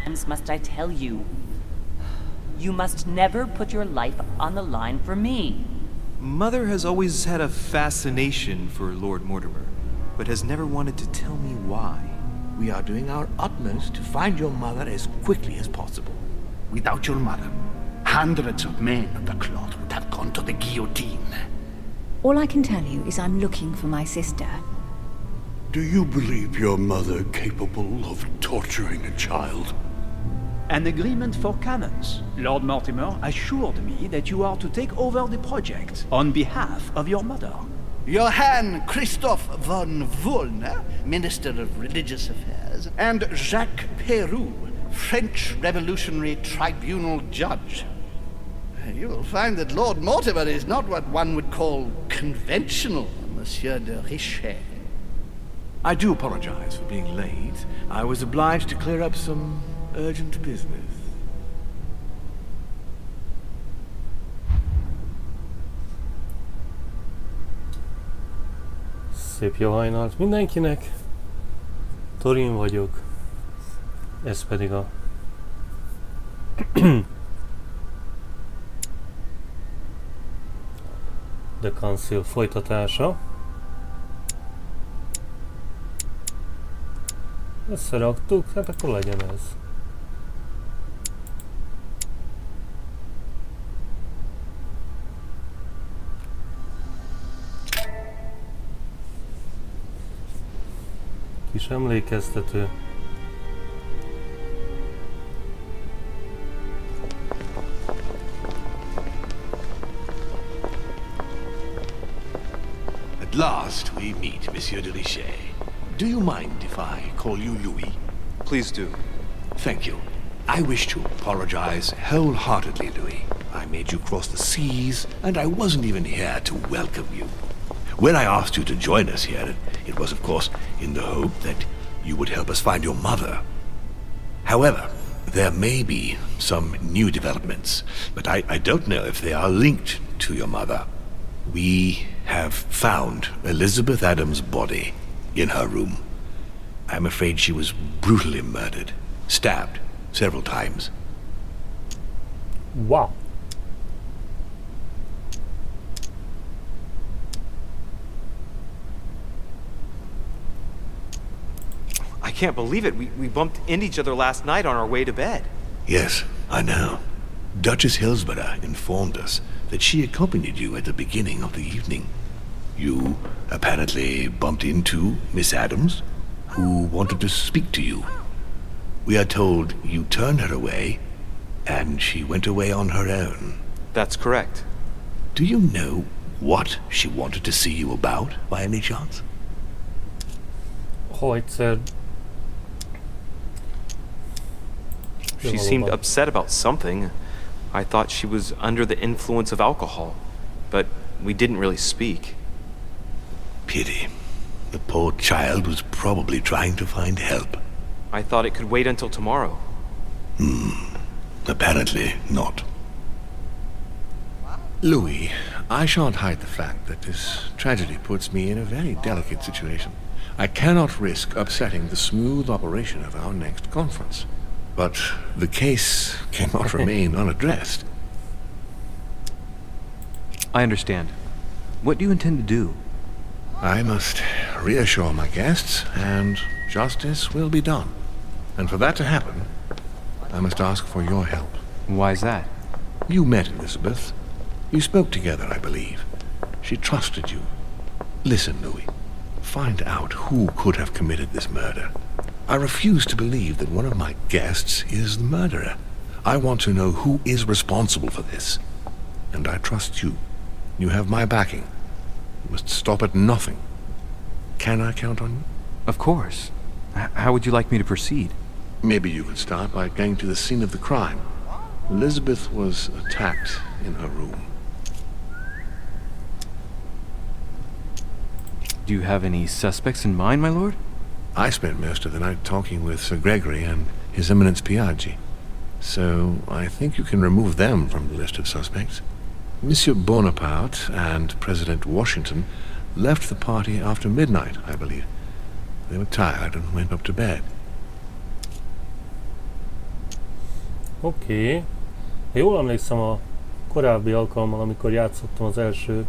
times must I tell you? You must never put your life on the line for me. Mother has always had a fascination for Lord Mortimer, but has never wanted to tell me why. We are doing our utmost to find your mother as quickly as possible. Without your mother, hundreds of men of the cloth would have gone to the guillotine. All I can tell you is I'm looking for my sister. Do you believe your mother capable of torturing a child? An agreement for cannons. Lord Mortimer assured me that you are to take over the project on behalf of your mother. Johann Christoph von Wollner, Minister of Religious Affairs, and Jacques Peroux, French Revolutionary Tribunal Judge. You will find that Lord Mortimer is not what one would call conventional, Monsieur de Richet. I do apologize for being late. I was obliged to clear up some urgent business. Szép jó hajnalt mindenkinek. Thorin vagyok. Ez pedig a The Council folytatása. Összeraktuk, hát akkor legyen ez. Kis emlékeztető. At last we meet, Monsieur de Richet. Do you mind if I call you Louis? Please do. Thank you. I wish to apologize wholeheartedly, Louis. I made you cross the seas, and I wasn't even here to welcome you. When I asked you to join us here, it was, of course, in the hope that you would help us find your mother. However, there may be some new developments, but I don't know if they are linked to your mother. We have found Elizabeth Adams' body in her room. I'm afraid she was brutally murdered, stabbed several times. Wow. I can't believe it. We bumped into each other last night on our way to bed. Yes, I know. Duchess Hillsborough informed us that she accompanied you at the beginning of the evening. You apparently bumped into Miss Adams, who wanted to speak to you. We are told you turned her away, and she went away on her own. That's correct. Do you know what she wanted to see you about, by any chance? Egyszer. She seemed upset about something. I thought she was under the influence of alcohol, but we didn't really speak. Pity. The poor child was probably trying to find help. I thought it could wait until tomorrow. Apparently not. Louis, I shan't hide the fact that this tragedy puts me in a very delicate situation. I cannot risk upsetting the smooth operation of our next conference. But the case cannot remain unaddressed. I understand. What do you intend to do? I must reassure my guests, and justice will be done. And for that to happen, I must ask for your help. Why is that? You met Elizabeth. You spoke together, I believe. She trusted you. Listen, Louis. Find out who could have committed this murder. I refuse to believe that one of my guests is the murderer. I want to know who is responsible for this. And I trust you. You have my backing. You must stop at nothing. Can I count on you? Of course. How would you like me to proceed? Maybe you could start by going to the scene of the crime. Elizabeth was attacked in her room. Do you have any suspects in mind, my lord? I spent most of the night talking with Sir Gregory and His Eminence Piaggi, so I think you can remove them from the list of suspects. Monsieur Bonaparte and President Washington left the party after midnight, I believe. They were tired and went up to bed. Oké. Ha jól emlékszem a korábbi alkalommal, amikor játszottam az első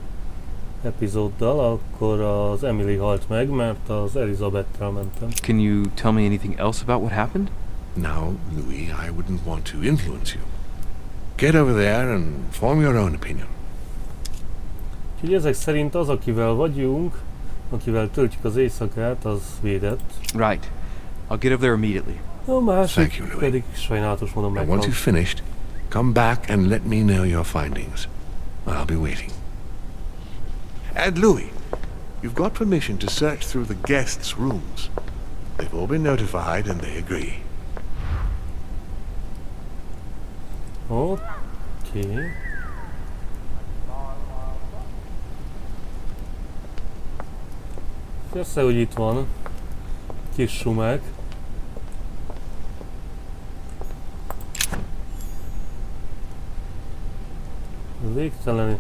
epizóddal, akkor az Emily halt meg, mert az Elizabeth-tel mentem. Can you tell me anything else about what happened? Now, Louis, I wouldn't want to influence you. Get over there and form your own opinion. Úgyhogy ezek szerint az, akivel vagyunk, akivel töltjük az éjszakát, az védett. Right. I'll get over there immediately. A Thank másik you, Louis. pedig sajnálatos módon And once meghalt. you've finished, come back and let me know your findings. I'll be waiting. And Louis, you've got permission to search through the guests' rooms. They've all been notified and they agree. Oké. Persze, hogy itt van. Kis sumek. Végtelen.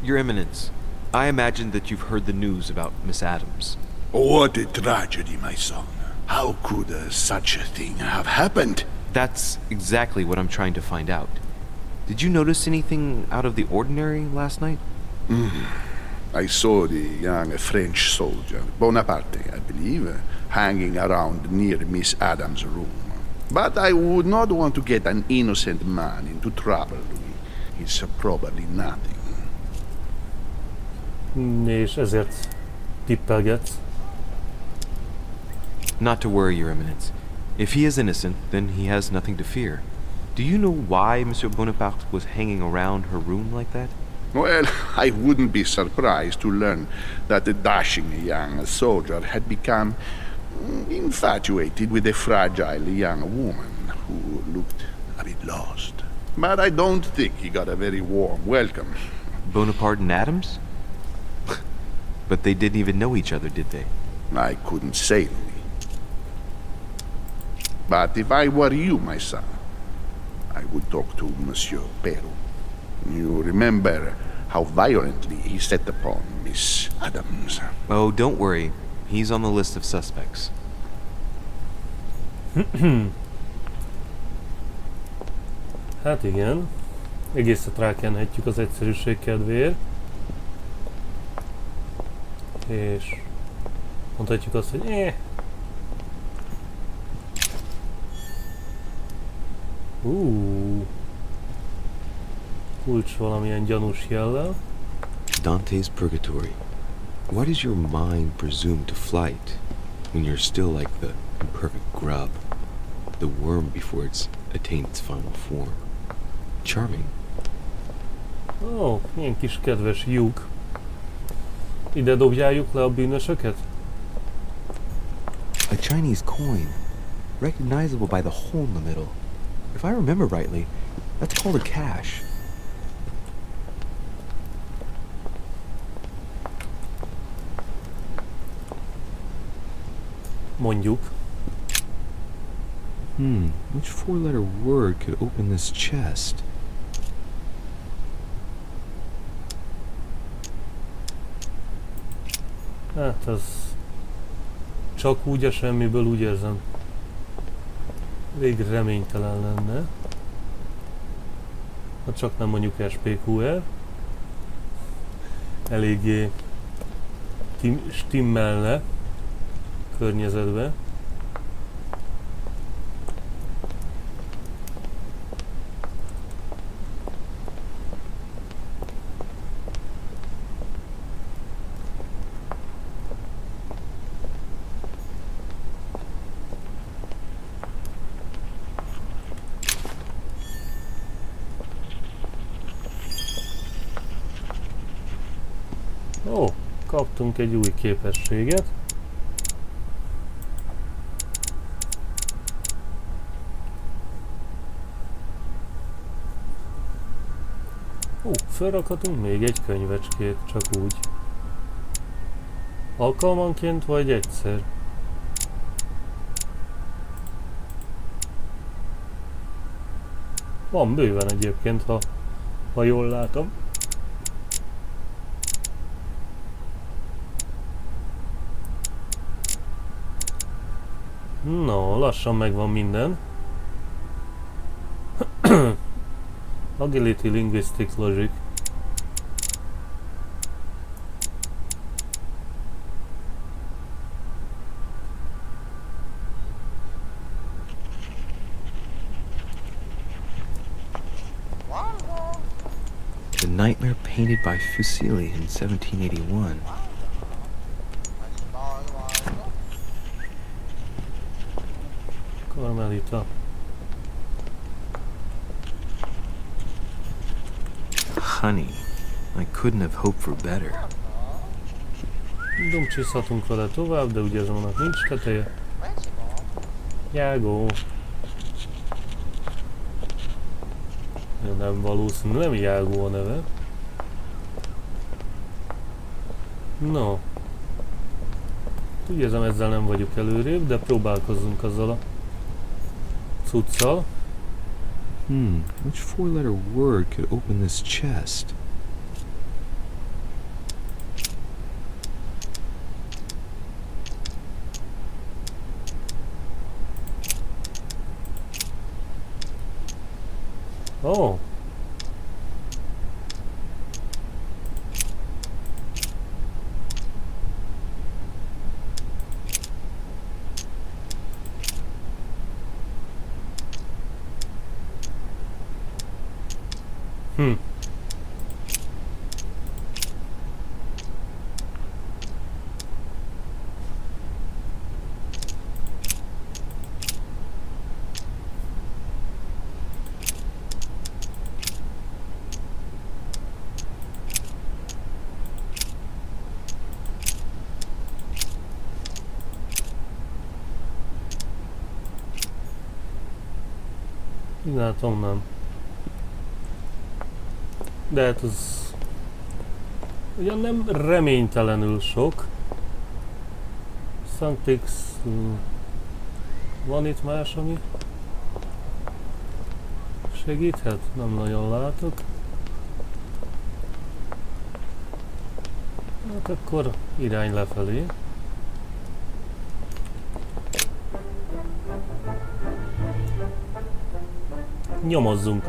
Your Eminence, I imagine that you've heard the news about Miss Adams. What a tragedy, my son. How could such a thing have happened? That's exactly what I'm trying to find out. Did you notice anything out of the ordinary last night? I saw the young French soldier, Bonaparte, I believe, hanging around near Miss Adams' room. But I would not want to get an innocent man into trouble, Louis. He's probably nothing. És ezért tippelgetsz. Not to worry, Your Eminence. If he is innocent, then he has nothing to fear. Do you know why Monsieur Bonaparte was hanging around her room like that? Well, I wouldn't be surprised to learn that the dashing young soldier had become infatuated with a fragile young woman who looked a bit lost. But I don't think he got a very warm welcome. Bonaparte and Adams? But they didn't even know each other, did they? I couldn't say, Louis. But if I were you, my son, I would talk to Monsieur Peru. You remember how violently he set upon Miss Adams. Oh, don't worry. He's on the list of suspects. Hát igen. Egészet rákenhetjük az egyszerűség kedvéért. És mondhatjuk azt, hogy kulcs valamilyen gyanús jellel. Dante's Purgatory. Why does your mind presume to flight when you're still like the imperfect grub, the worm before it's attained its final form? Charming. Ó, milyen kis kedves lyuk. Ide dobjáljuk le a bűnösöket? A Chinese coin, recognizable by the hole in the middle. If I remember rightly, that's called a cash. Mondjuk. Which four-letter word could open this chest? Hát az csak úgy a semmiből, úgy érzem. Elég reménytelen lenne. Ha csak nem mondjuk SPQR. Eléggé stimmelne környezetbe. Ó, kaptunk egy új képességet. Ó, felrakhatunk még egy könyvecskét, csak úgy. Alkalmanként vagy egyszer? Van bőven egyébként, ha jól látom. No, lassan megvan minden. Agility, Linguistics, Logic. The nightmare painted by Fuseli in 1781. Carmelita. Honey, I couldn't have hoped for better. Dumcsizhatunk vele tovább, de ugye annak nincs teteje. Jágó. Ja, nem valószínű, nem Jágó a neve. No. Úgy érzem, ezzel nem vagyok előrébb, de próbálkozzunk azzal a cuccal. Which four-letter word could open this chest? Oh. Látom, nem. De hát az... ugyan nem reménytelenül sok. Sanctix... van itt más, ami... segíthet? Nem nagyon látok. Hát akkor irány lefelé. Nyomozzunk!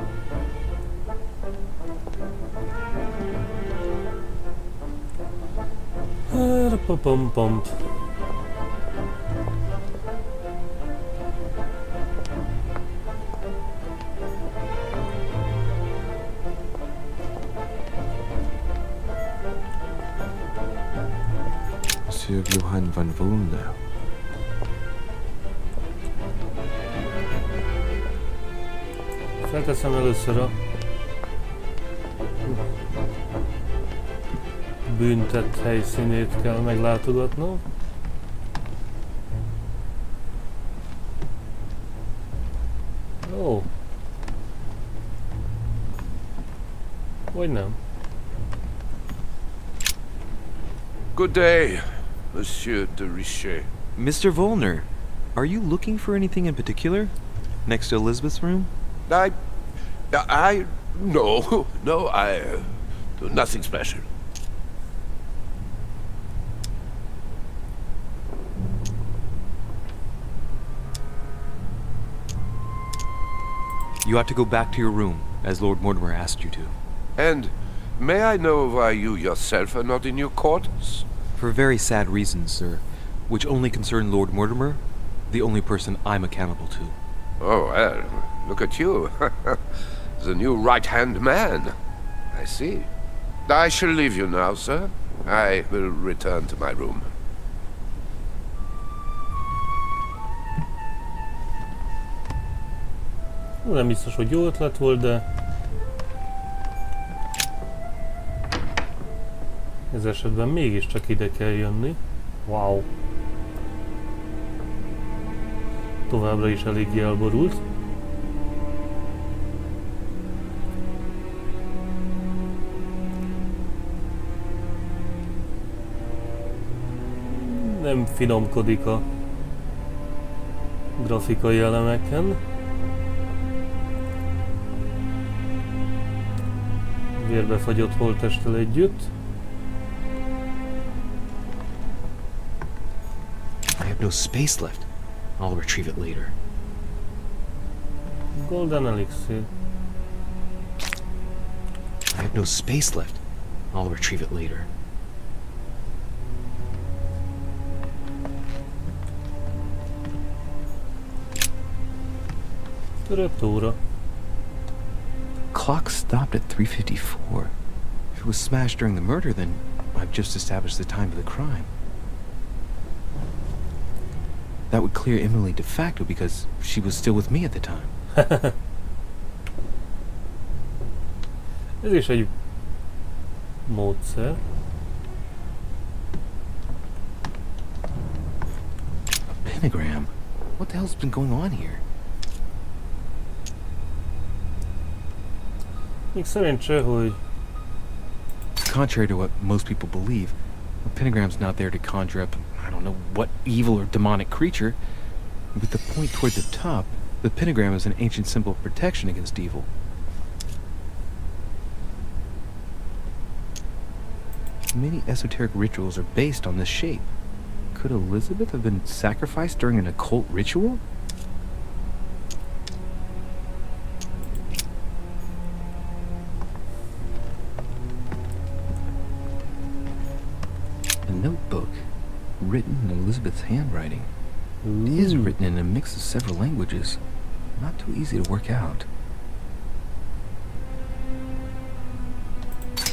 Pom-pom. Monsieur HUN van Volna. Felteszem először a bűntett helyszínét kell meglátogatnom. Ó. Vagy nem. Good day, Monsieur de Richet. Mr. Volner, are you looking for anything in particular? Next to Elizabeth's room? No, nothing special. You ought to go back to your room, as Lord Mortimer asked you to. And may I know why you yourself are not in your quarters? For very sad reasons, sir, which only concern Lord Mortimer, the only person I'm accountable to. Oh, well, look at you. The new right-hand man. I see. I shall leave you now, sir. I will return to my room. Nem biztos, hogy jó ötlet volt, de ez esetben mégiscsak ide kell jönni. Wow. Továbbra is eléggé elborult. Nem finomkodik a grafikai elemeken. Vérbefagyott holttesttel együtt. I have no space left. I'll retrieve it later. Golden Elixir. I have no space left. I'll retrieve it later. Törött óra. Clock stopped at 3:54. If it was smashed during the murder, then I've just established the time of the crime. That would clear Emily de facto because she was still with me at the time. Ez is egy módszer. A pentagram? What the hell's been going on here? Még szerencsé, hogy Contrary to what most people believe, a pentagram's not there to conjure up, I don't know what evil or demonic creature. With the point toward the top, the pentagram is an ancient symbol of protection against evil. Many esoteric rituals are based on this shape. Could Elizabeth have been sacrificed during an occult ritual? A notebook, written in Elizabeth's handwriting. It is written in a mix of several languages. Not too easy to work out.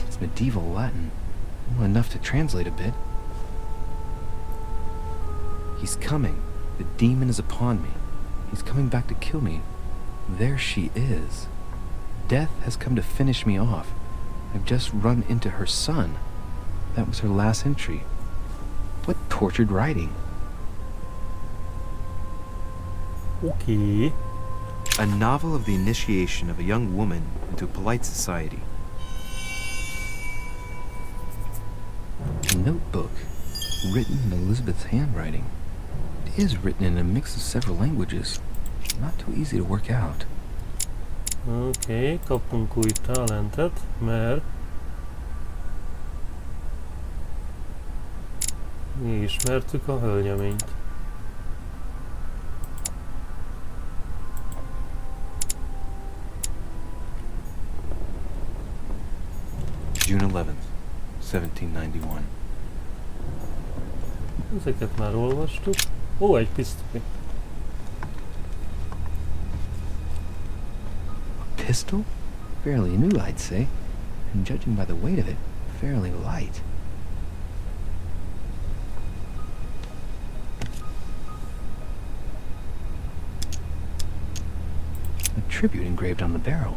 It's medieval Latin. Well, enough to translate a bit. He's coming. The demon is upon me. He's coming back to kill me. There she is. Death has come to finish me off. I've just run into her son. That was her last entry. What tortured writing. oké. A novel of the initiation of a young woman into polite society. A notebook, written in Elizabeth's handwriting. It is written in a mix of several languages. Not too easy to work out. Oké, kaptunk új talentet, mert mi ismertük a hölgyeményt. June 11th, 1791. Ezeket már olvastuk. Ó, egy pisztoly. A pistol? Fairly new, I'd say. And judging by the weight of it, fairly light. A tribute engraved on the barrel.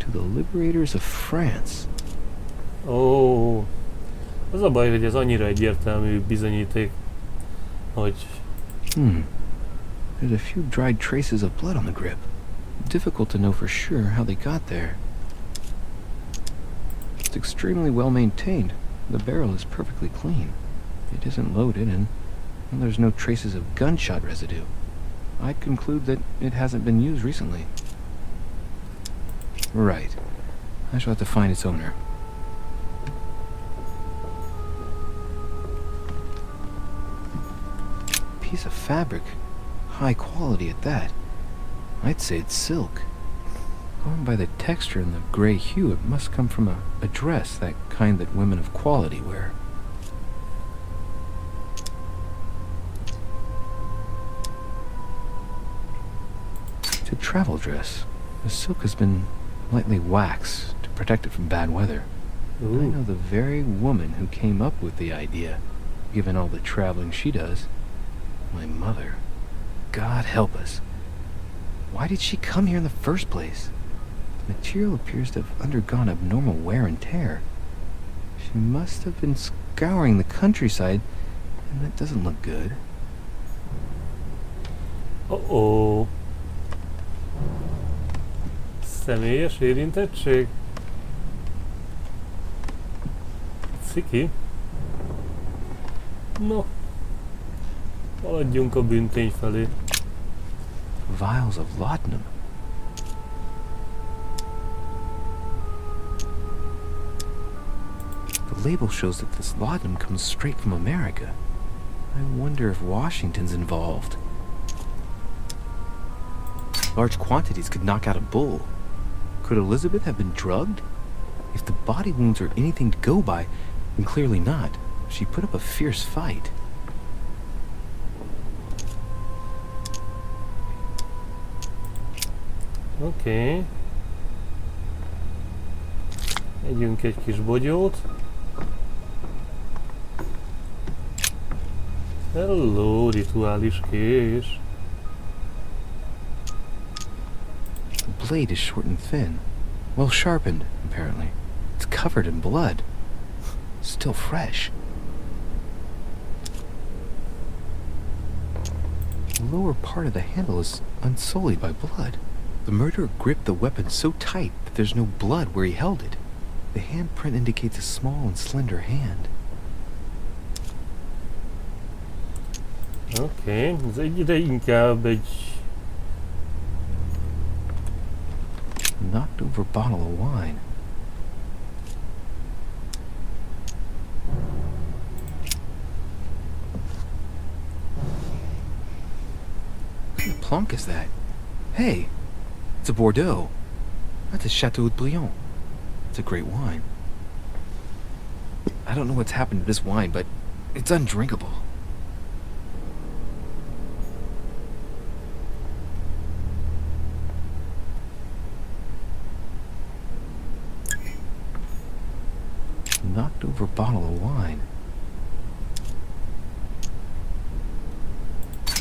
To the liberators of France. Ó, az a baj, hogy ez annyira egyértelmű bizonyíték, hogy... There's a few dried traces of blood on the grip. Difficult to know for sure how they got there. It's extremely well maintained. The barrel is perfectly clean. It isn't loaded, and there's no traces of gunshot residue. I'd conclude that it hasn't been used recently. Right. I shall have to find its owner. Piece of fabric. High quality at that. I'd say it's silk. Going by the texture and the gray hue, it must come from a dress, that kind that women of quality wear. It's a travel dress. The silk has been lightly waxed to protect it from bad weather. Ooh. I know the very woman who came up with the idea, given all the traveling she does. My mother. God help us. Why did she come here in the first place? The material appears to have undergone abnormal wear and tear. She must have been scouring the countryside, and that doesn't look good. Oh-oh. Személyes érintettség? Ciki? No. Haladjunk a bűntény felé. Vials of laudanum. The label shows that this laudanum comes straight from America. I wonder if Washington's involved. Large quantities could knock out a bull. Could Elizabeth have been drugged? If the body wounds are anything to go by, then clearly not. She put up a fierce fight. Oké. Együnk egy kis bogyót. Hello, rituális kés. The blade is short and thin. Well sharpened, apparently. It's covered in blood. Still fresh. The lower part of the handle is unsullied by blood. The murderer gripped the weapon so tight that there's no blood where he held it. The handprint indicates a small and slender hand. Oké, ez egyre inkább egy... Knocked over bottle of wine. What kind of plonk is that? Hey, it's a Bordeaux. That's a Chateau de Brion. It's a great wine. I don't know what's happened to this wine, but it's undrinkable. Knocked over bottle of wine.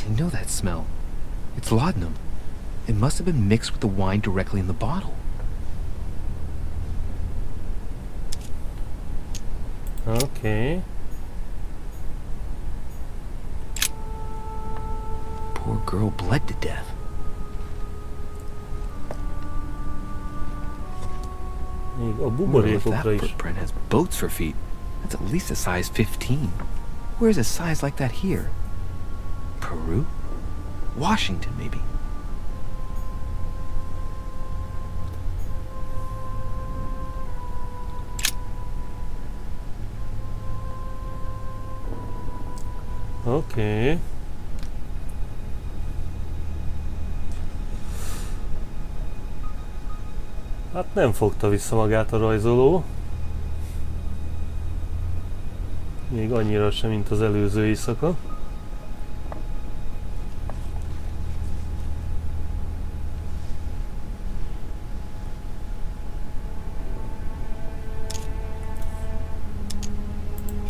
I know that smell. It's laudanum. It must have been mixed with the wine directly in the bottle. Oké. Poor girl bled to death. Még a Wonder if buborékokra that is. footprint has boats for feet. That's at least a size 15. Where's a size like that here? Peru? Washington, maybe. Oké. Hát nem fogta vissza magát a rajzoló. Még annyira sem, mint az előző éjszaka.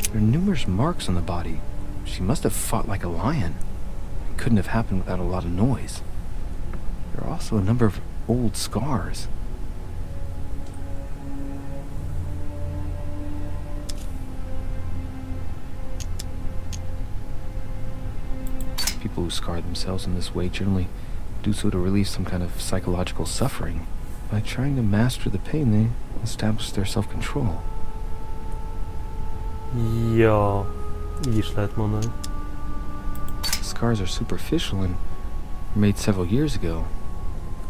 There are numerous marks on the body. She must have fought like a lion. It couldn't have happened without a lot of noise. There are also a number of old scars. People who scar themselves in this way generally do so to relieve some kind of psychological suffering. By trying to master the pain, they establish their self-control. Ja, így is lehet mondani. The scars are superficial and were made several years ago.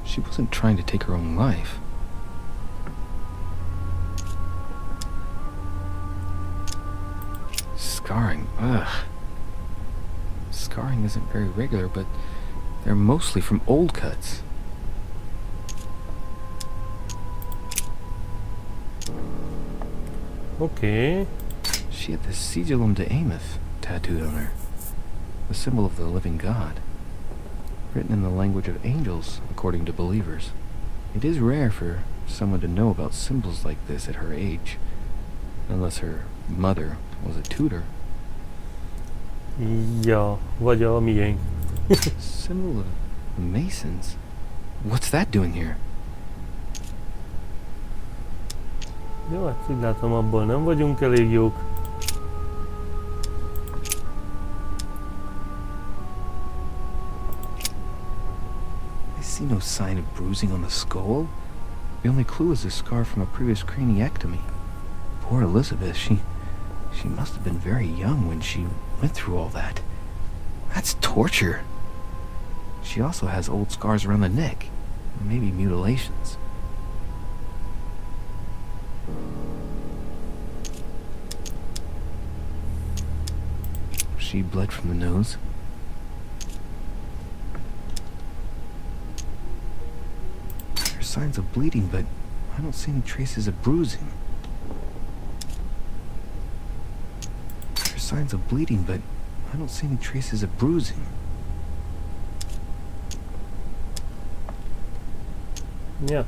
She wasn't trying to take her own life. Scarring, ugh. Scarring isn't very regular, but they're mostly from old cuts. Oké. She had the Sigillum de Ameth tattooed on her, the symbol of the living God, written in the language of angels, according to believers. It is rare for someone to know about symbols like this at her age, unless her mother was a tutor. Ja, vagy a miénk. Symbol of the Masons? What's that doing here? Jó, hát úgy látom, abból nem vagyunk elég jók. I see no sign of bruising on the skull. The only clue is a scar from a previous craniectomy. Poor Elizabeth, she must have been very young when she went through all that. That's torture. She also has old scars around the neck, maybe mutilations. She bled from the nose. signs of bleeding, but I don't see any traces of bruising. There's signs of bleeding, but I don't see any traces of bruising. Ja.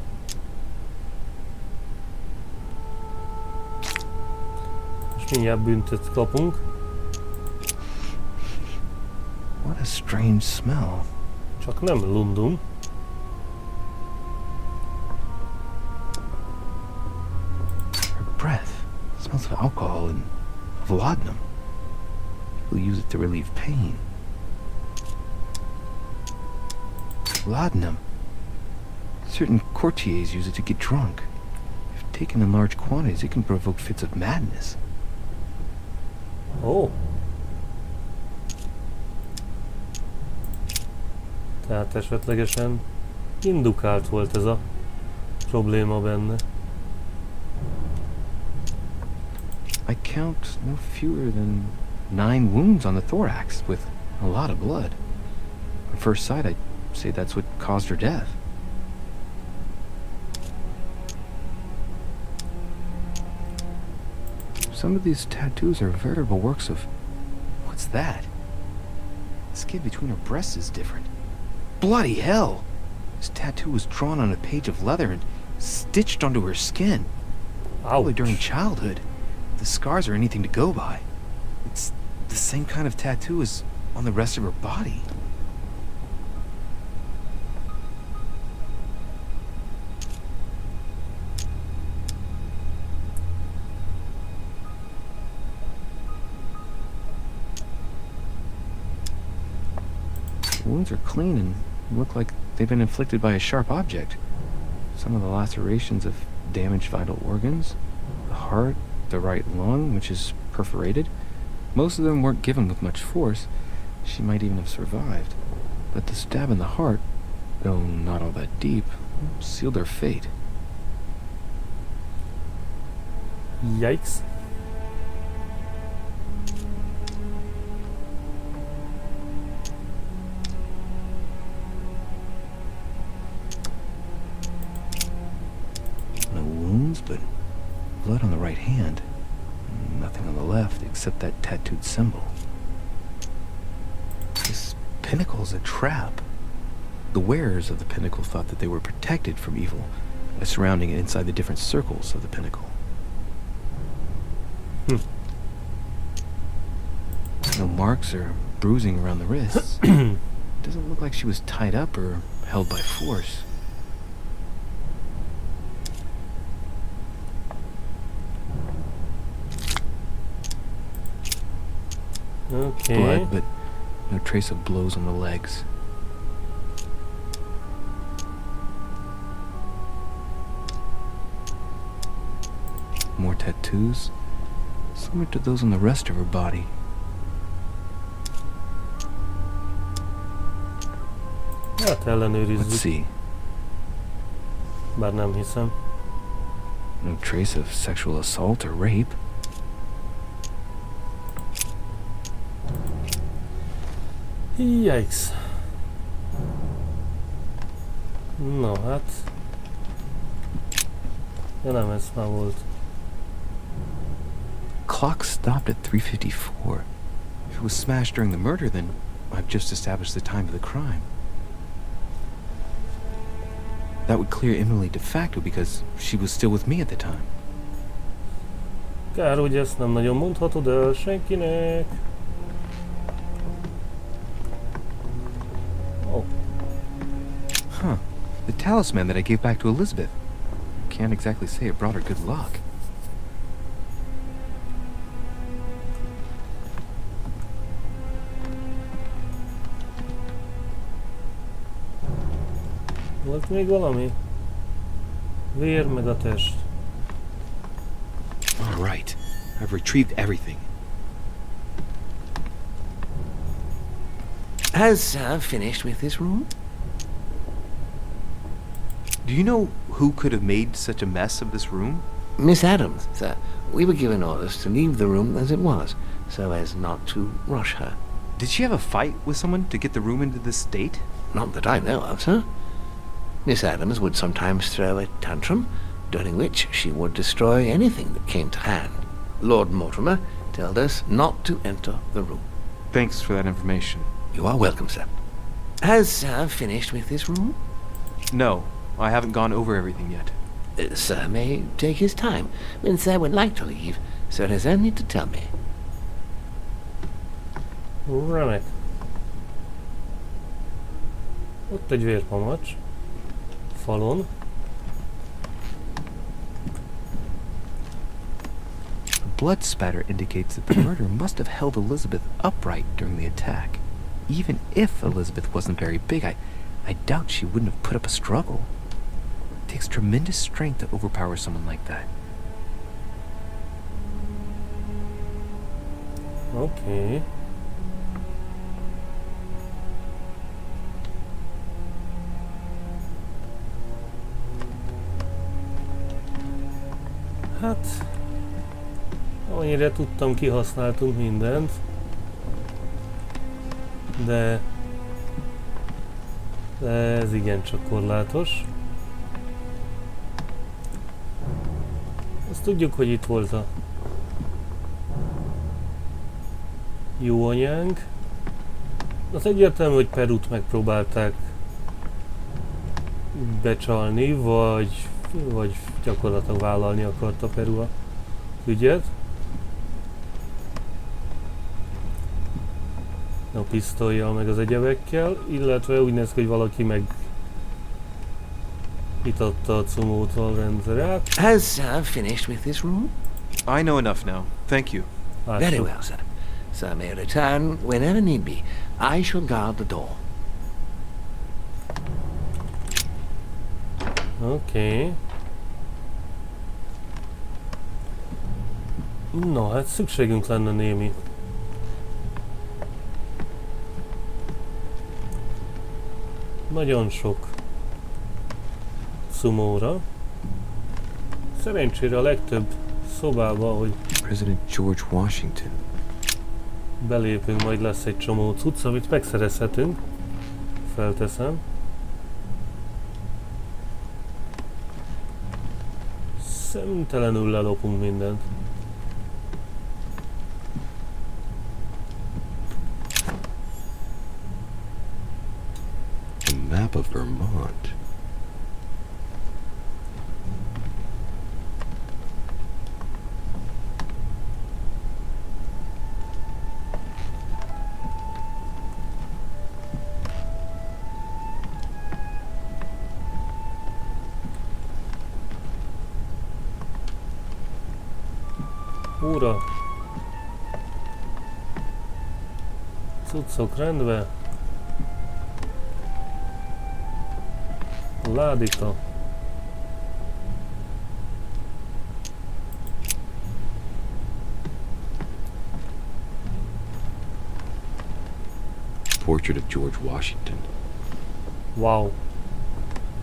És mindjárt büntet kapunk. What a strange smell. Csak nem Lundum. Her breath smells of alcohol and of laudanum. People use it to relieve pain. Laudanum. Certain courtiers use it to get drunk. If taken in large quantities, it can provoke fits of madness. Ó. Tehát esetlegesen indukált volt ez a probléma benne. I count no fewer than 9 wounds on the thorax, with a lot of blood. At first sight, I'd say that's what caused her death. Some of these tattoos are veritable works of... What's that? The skin between her breasts is different. Bloody hell! This tattoo was drawn on a page of leather and stitched onto her skin. Probably during childhood. If the scars are anything to go by. It's the same kind of tattoo as on the rest of her body. The wounds are clean and look like they've been inflicted by a sharp object. Some of the lacerations have damaged vital organs. The heart, the right lung, which is perforated. Most of them weren't given with much force. She might even have survived. But the stab in the heart, though not all that deep, sealed her fate. Yikes. No wounds, but blood on the right hand. Nothing on the left except that tattooed symbol. This pinnacle's a trap. The wearers of the pinnacle thought that they were protected from evil by surrounding it inside the different circles of the pinnacle. No marks or bruising around the wrists. Doesn't look like she was tied up or held by force. Okay. Blood, but no trace of blows on the legs. More tattoos, similar to those on the rest of her body. Hát ellenőrizzük. Let's see. Bár nem hiszem. No trace of sexual assault or rape. Yikes. No, hát... Ja nem, ez már volt. Clock stopped at 3:54. If it was smashed during the murder, then I've just established the time of the crime. That would clear Emily de facto because she was still with me at the time. Kár, hogy ezt nem nagyon mondhatod el senkinek. Oh. Huh. The talisman that I gave back to Elizabeth. Can't exactly say it brought her good luck. Volt még valami? Vér meg a test. All right. I've retrieved everything. Has Sir finished with this room? Do you know who could have made such a mess of this room? Miss Adams, sir. We were given orders to leave the room as it was, so as not to rush her. Did she have a fight with someone to get the room into this state? Not that I know of, sir. Miss Adams would sometimes throw a tantrum, during which she would destroy anything that came to hand. Lord Mortimer told us not to enter the room. Thanks for that information. You are welcome, sir. Has Sir finished with this room? No, I haven't gone over everything yet. Sir may take his time. When Sir would like to leave, Sir has only to tell me. Remek. Ott egy vérpamacs. Falon. The blood spatter indicates that the murderer must have held Elizabeth upright during the attack. Even if Elizabeth wasn't very big, I doubt she wouldn't have put up a struggle. It takes tremendous strength to overpower someone like that. Oké. Hát, amennyire tudtam, kihasználtunk mindent, de ez igencsak korlátos. Azt tudjuk, hogy itt volt a jó anyánk. Az egyértelmű, hogy Perut megpróbálták becsalni, vagy gyakorlatilag vállalni akarta Peru a ügyet. A pisztollyal meg az egyebekkel, illetve úgy néz ki, hogy valaki meg itatta a cumótól rendszerát. Has Sir finished with this room? I know enough now. Thank you. Very well, sir. Sir may return whenever need be. I shall guard the door. Oké. Na, hát szükségünk lenne némi nagyon sok szumóra. Szerencsére a legtöbb szobába, ahogy President George Washington. belépünk, majd lesz egy csomó cucc, amit megszerezhetünk. Felteszem. Szemtelenül lelopunk mindent. A map of Vermont. Ura! Cuccok rendben. Ládika. Portrait of George Washington. Wow.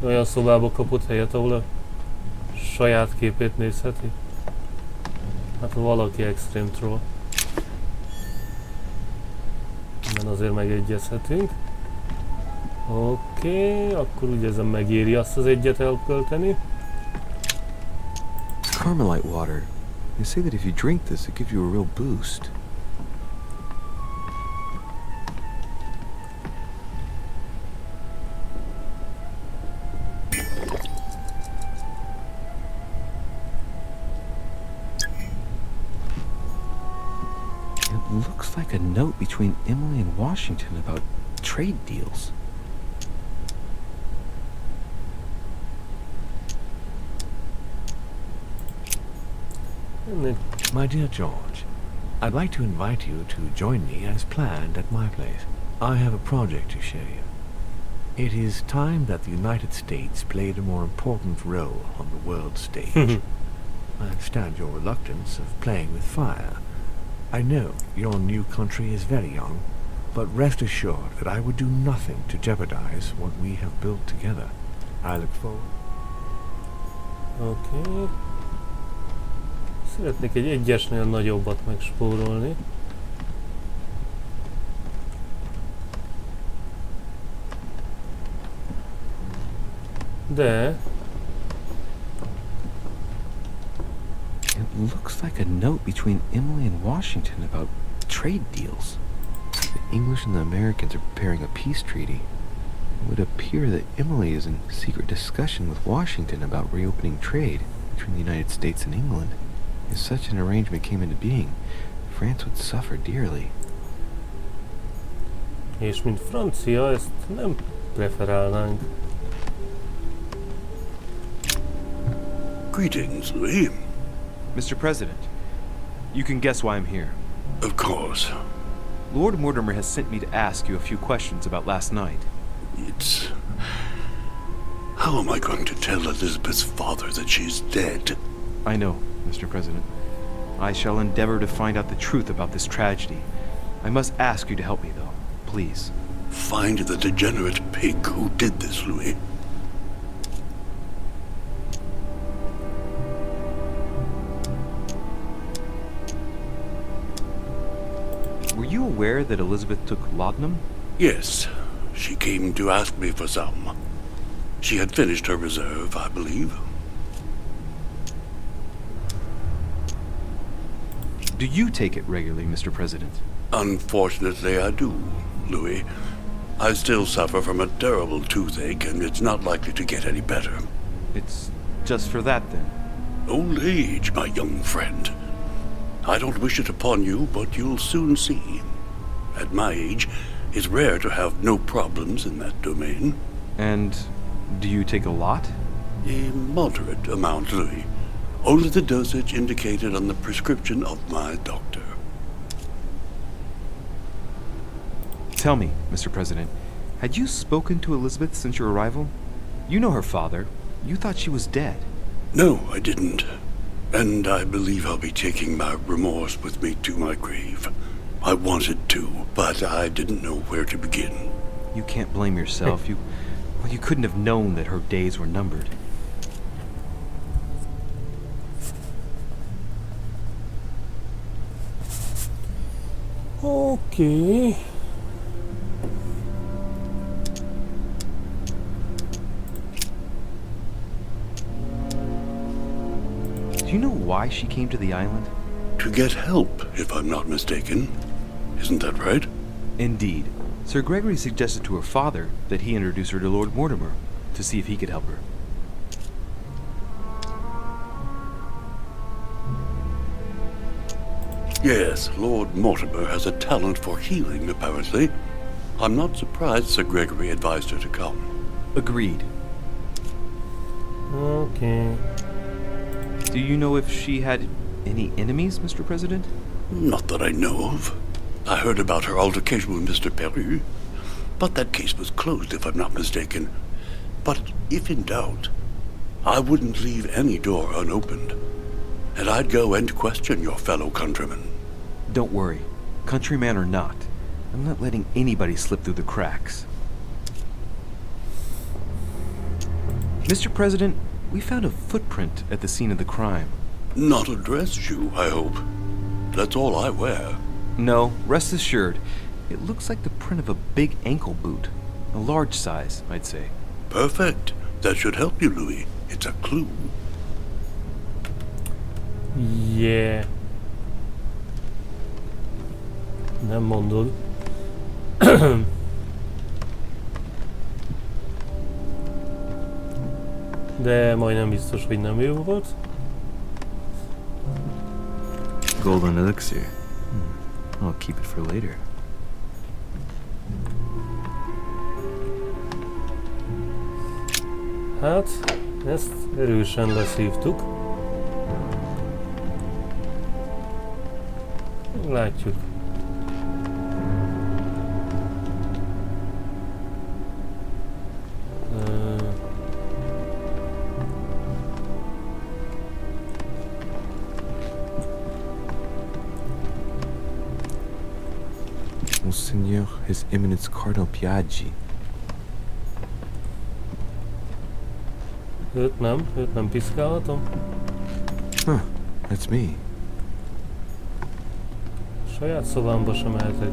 Olyan szobába kapott helyet, ahol a saját képét nézheti. Hát valaki extrém troll. Innen azért megegyezhetünk. Oké, akkor úgy ezen megéri azt az egyet elkölteni. Carmelite water. They say that if you drink this, it gives you a real boost. It looks like a note between Emily and Washington about trade deals. My dear George, I'd like to invite you to join me as planned at my place. I have a project to show you. It is time that the United States played a more important role on the world stage. I understand your reluctance of playing with fire. I know your new country is very young, but rest assured that I would do nothing to jeopardize what we have built together. I look forward. Oké. Szeretnék egy egyesnél nagyobbat megspórolni. De... It looks like a note between Emily and Washington about trade deals. The English and the Americans are preparing a peace treaty. It would appear that Emily is in secret discussion with Washington about reopening trade between the United States and England. If such an arrangement came into being, France would suffer dearly. És mint francia, ezt nem preferálnánk. Greetings, Louis. Mr. President, you can guess why I'm here. Of course. Lord Mortimer has sent me to ask you a few questions about last night. It's... How am I going to tell Elizabeth's father that she's dead? I know, Mr. President. I shall endeavor to find out the truth about this tragedy. I must ask you to help me, though. Please. Find the degenerate pig who did this, Louis. Were you aware that Elizabeth took laudanum? Yes, she came to ask me for some. She had finished her reserve, I believe. Do you take it regularly, Mr. President? Unfortunately, I do, Louis. I still suffer from a terrible toothache, and it's not likely to get any better. It's just for that, then? Old age, my young friend. I don't wish it upon you, but you'll soon see. At my age, it's rare to have no problems in that domain. And do you take a lot? A moderate amount, Louis. Only the dosage indicated on the prescription of my doctor. Tell me, Mr. President, had you spoken to Elizabeth since your arrival? You know her father. You thought she was dead. No, I didn't. And I believe I'll be taking my remorse with me to my grave. I wanted to, but I didn't know where to begin. You can't blame yourself. You couldn't have known that her days were numbered. Oké. Do you know why she came to the island? To get help, if I'm not mistaken. Isn't that right? Indeed. Sir Gregory suggested to her father that he introduce her to Lord Mortimer to see if he could help her. Yes, Lord Mortimer has a talent for healing, apparently. I'm not surprised Sir Gregory advised her to come. Agreed. Okay. Do you know if she had any enemies, Mr. President? Not that I know of. I heard about her altercation with Mr. Peru, but that case was closed, if I'm not mistaken. But if in doubt, I wouldn't leave any door unopened, and I'd go and question your fellow countrymen. Don't worry. Countryman or not, I'm not letting anybody slip through the cracks. Mr. President, we found a footprint at the scene of the crime. Not a dress shoe, I hope. That's all I wear. No, rest assured, it looks like the print of a big ankle boot. A large size, I'd say. Perfect. That should help you, Louis. It's a clue. Yeah. Nem mondod. De majdnem biztos, hogy nem ő volt. Golden elixir. I'll keep it for later. Hát, ezt erősen leszívtuk. Látjuk. Monseigneur, His Eminence Cardinal Piaggi. Őt nem piszkálhatom? Huh, that's me. Saját szobámba sem mehetek.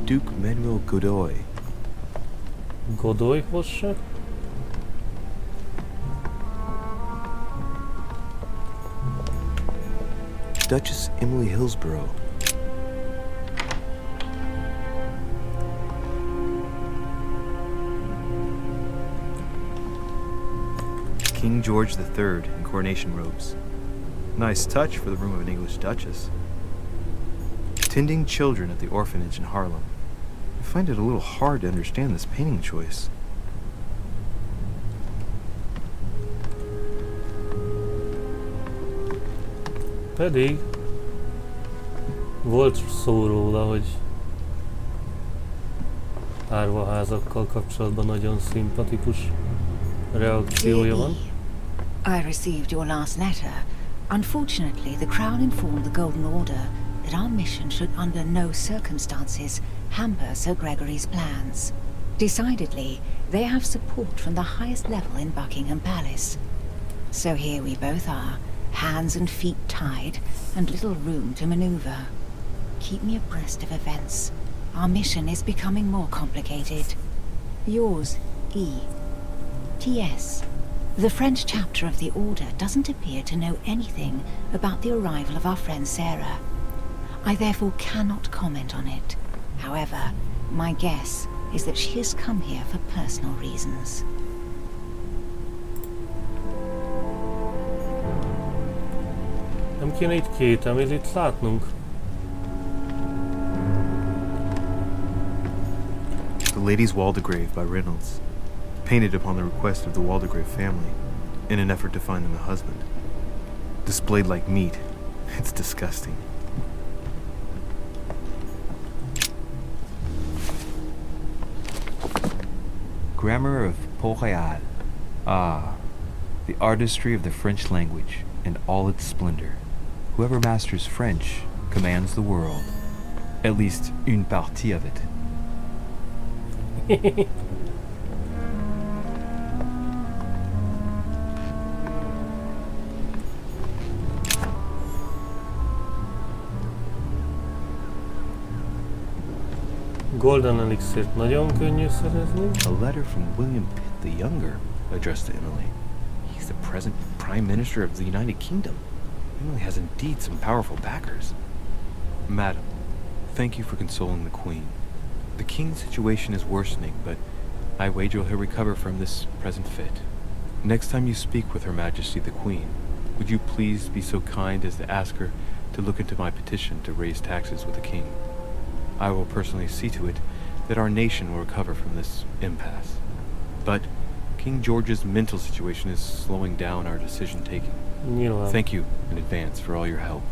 Duke Manuel Godoy. Godoyhoz se? Duchess Emily Hillsborough. King George III in coronation robes. Nice touch for the room of an English duchess. Tending children at the orphanage in Harlem. I find it a little hard to understand this painting choice. Pedig volt szó róla, hogy árvaházakkal kapcsolatban nagyon szimpatikus reakciója van. I received your last letter. Unfortunately, the Crown informed the Golden Order that our mission should under no circumstances hamper Sir Gregory's plans. Decidedly, they have support from the highest level in Buckingham Palace. So here we both are, hands and feet tied, and little room to maneuver. Keep me abreast of events. Our mission is becoming more complicated. Yours, E. T.S. The French chapter of the Order doesn't appear to know anything about the arrival of our friend Sarah. I therefore cannot comment on it. However, my guess is that she has come here for personal reasons. Nem kéne itt két Emilit látnunk? The Lady's Waldegrave by Reynolds, painted upon the request of the Waldegrave family, in an effort to find them a husband. Displayed like meat. It's disgusting. Grammar of Port-Royal. Ah, the artistry of the French language in all its splendor. Whoever masters French commands the world. At least une partie of it. Golden Elixir nagyon könnyű szerezni. A letter from William Pitt the Younger, addressed to Emily. He's the present Prime Minister of the United Kingdom. Emily has indeed some powerful backers. Madam, thank you for consoling the Queen. The King's situation is worsening, but I wager he'll recover from this present fit. Next time you speak with Her Majesty the Queen, would you please be so kind as to ask her to look into my petition to raise taxes with the King? I will personally see to it that our nation will recover from this impasse. But King George's mental situation is slowing down our decision-taking. Nyilván. Thank you in advance for all your help.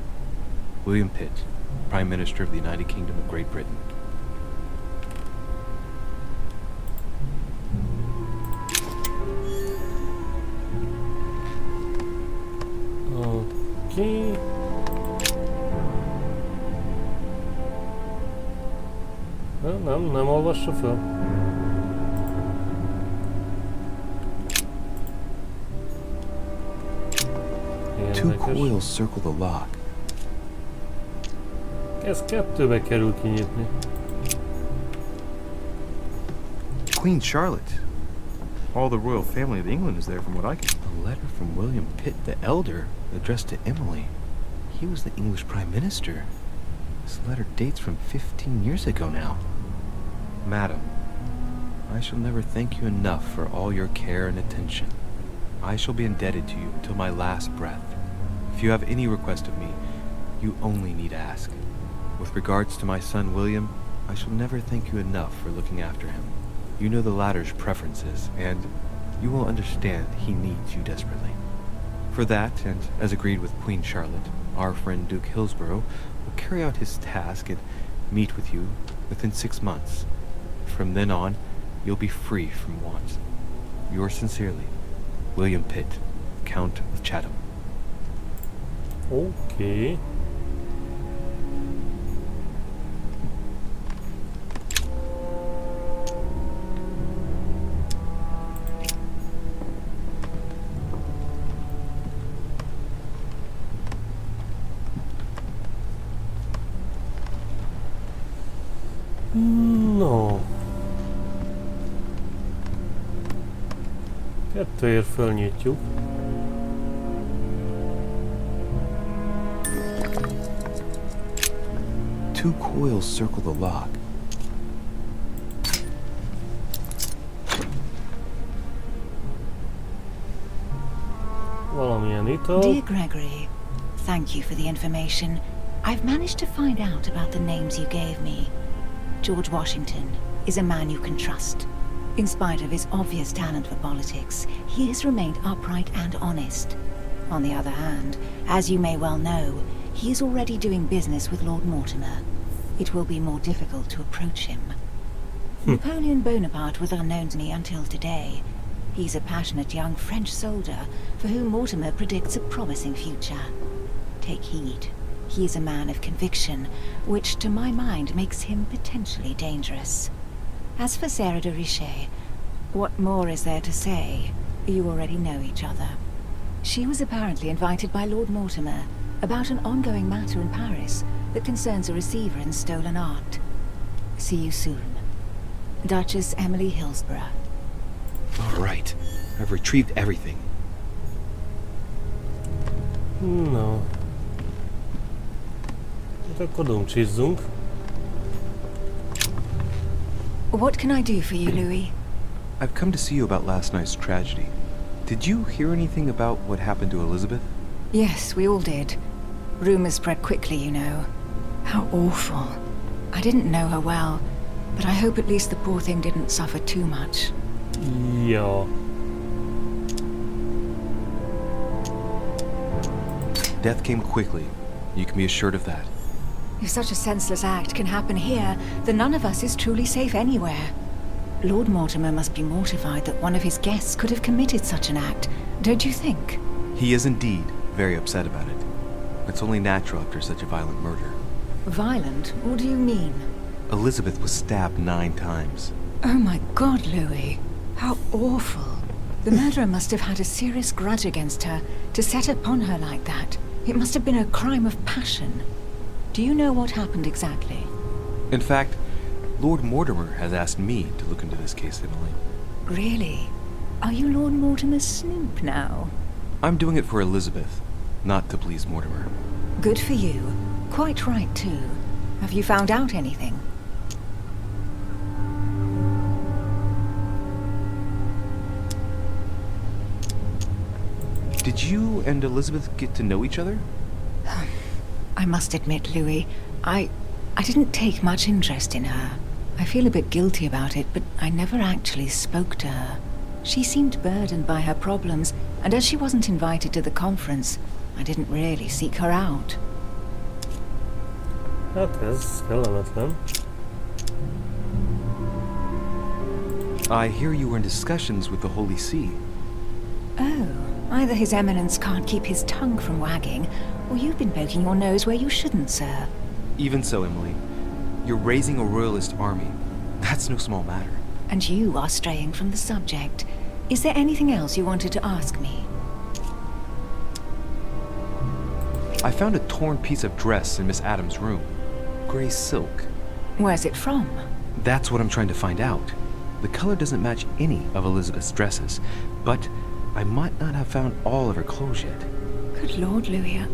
William Pitt, Prime Minister of the United Kingdom of Great Britain. Oké. Nem olvassa föl. Two Érdekes. coils circle the lock. Ez kettőbe kerül kinyitni. Queen Charlotte. All the royal family of England is there from what I can... A letter from William Pitt the Elder, addressed to Emily. He was the English Prime Minister. This letter dates from 15 years ago now. Madam, I shall never thank you enough for all your care and attention. I shall be indebted to you until my last breath. If you have any request of me, you only need ask. With regards to my son William, I shall never thank you enough for looking after him. You know the latter's preferences, and you will understand he needs you desperately. for that, and as agreed with Queen Charlotte, our friend Duke Hillsborough will carry out his task and meet with you within 6 months. From then on, you'll be free from want. Yours sincerely, William Pitt, Count of Chatham. Okay. Hmm. bevezetőért fölnyitjuk. Two coils circle the lock. Valamilyen ital. Dear Gregory, thank you for the information. I've managed to find out about the names you gave me. George Washington is a man you can trust. In spite of his obvious talent for politics, he has remained upright and honest. On the other hand, as you may well know, he is already doing business with Lord Mortimer. It will be more difficult to approach him. Napoleon Bonaparte was unknown to me until today. He's a passionate young French soldier for whom Mortimer predicts a promising future. Take heed. He is a man of conviction, which to my mind makes him potentially dangerous. As for Sarah de Richet, what more is there to say? You already know each other. She was apparently invited by Lord Mortimer about an ongoing matter in Paris that concerns a receiver in stolen art. See you soon. Duchess Emily Hillsborough. All right. I've retrieved everything. No. Hát akkor dumcsizzunk. What can I do for you, Louis? I've come to see you about last night's tragedy. Did you hear anything about what happened to Elizabeth? Yes, we all did. Rumors spread quickly, you know. How awful. I didn't know her well, but I hope at least the poor thing didn't suffer too much. Ja. Death came quickly. You can be assured of that. If such a senseless act can happen here, then none of us is truly safe anywhere. Lord Mortimer must be mortified that one of his guests could have committed such an act, don't you think? He is indeed very upset about it. It's only natural after such a violent murder. Violent? What do you mean? Elizabeth was stabbed 9 times. Oh my God, Louis. How awful. The murderer must have had a serious grudge against her to set upon her like that. It must have been a crime of passion. Do you know what happened exactly? In fact, Lord Mortimer has asked me to look into this case, Emily. Really? Are you Lord Mortimer's snoop now? I'm doing it for Elizabeth, not to please Mortimer. Good for you. Quite right, too. Have you found out anything? Did you and Elizabeth get to know each other? I must admit, Louis, I didn't take much interest in her. I feel a bit guilty about it, but I never actually spoke to her. She seemed burdened by her problems, and as she wasn't invited to the conference, I didn't really seek her out. Hát ez kellemetlen. I hear you were in discussions with the Holy See. Oh, either His Eminence can't keep his tongue from wagging, or you've been poking your nose where you shouldn't, sir. Even so, Emily, you're raising a royalist army. That's no small matter. And you are straying from the subject. Is there anything else you wanted to ask me? I found a torn piece of dress in Miss Adams' room. Gray silk. Where's it from? That's what I'm trying to find out. The color doesn't match any of Elizabeth's dresses, but I might not have found all of her clothes yet. Good Lord, Louis,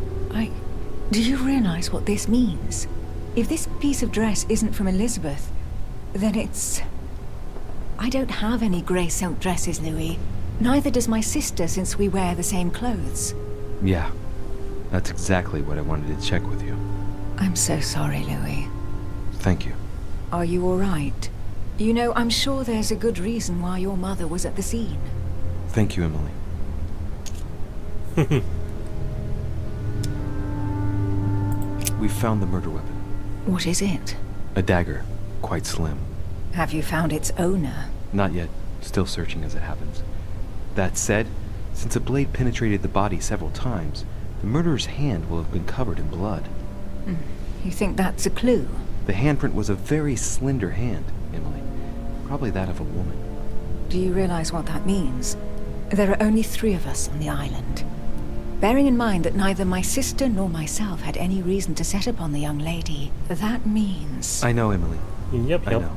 do you realize what this means? If this piece of dress isn't from Elizabeth, then it's... I don't have any grey silk dresses, Louis. Neither does my sister, since we wear the same clothes. Yeah, that's exactly what I wanted to check with you. I'm so sorry, Louis. Thank you. Are you all right? You know, I'm sure there's a good reason why your mother was at the scene. Thank you, Emily. We found the murder weapon. What is it? A dagger, quite slim. Have you found its owner? Not yet, still searching as it happens. That said, since the blade penetrated the body several times, the murderer's hand will have been covered in blood. You think that's a clue? The handprint was a very slender hand, Emily. Probably that of a woman. Do you realize what that means? There are only 3 of us on the island. Bearing in mind that neither my sister nor myself had any reason to set upon the young lady, that means... I know, Emily. Yep. I know.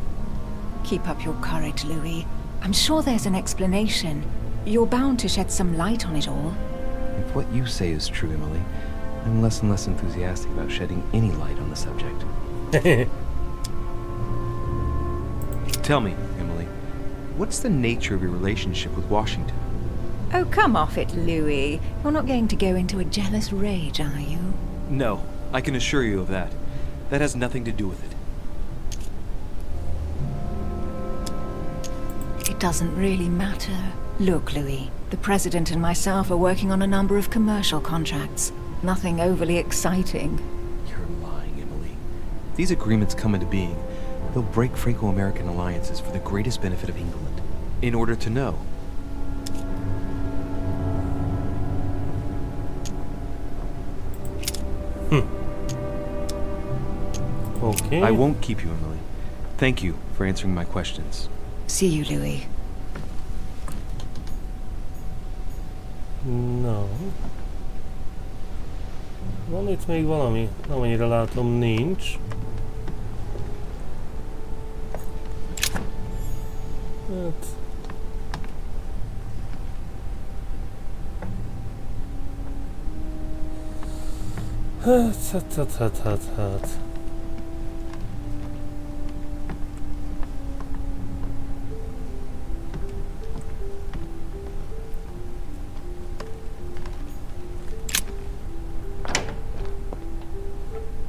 Keep up your courage, Louis. I'm sure there's an explanation. You're bound to shed some light on it all. If what you say is true, Emily, I'm less and less enthusiastic about shedding any light on the subject. Tell me, Emily, what's the nature of your relationship with Washington? Oh, come off it, Louis. You're not going to go into a jealous rage, are you? No, I can assure you of that. That has nothing to do with it. It doesn't really matter. Look, Louis, the President and myself are working on a number of commercial contracts. Nothing overly exciting. You're lying, Emily. If these agreements come into being, they'll break Franco-American alliances for the greatest benefit of England. In order to know. Okay. I won't keep you, Emily. Thank you for answering my questions. See you, Louis. No. Van itt még valami? Amennyire látom, nincs. Hát.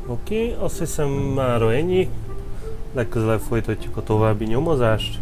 Oké, azt hiszem mára ennyi. Legközelebb folytatjuk a további nyomozást.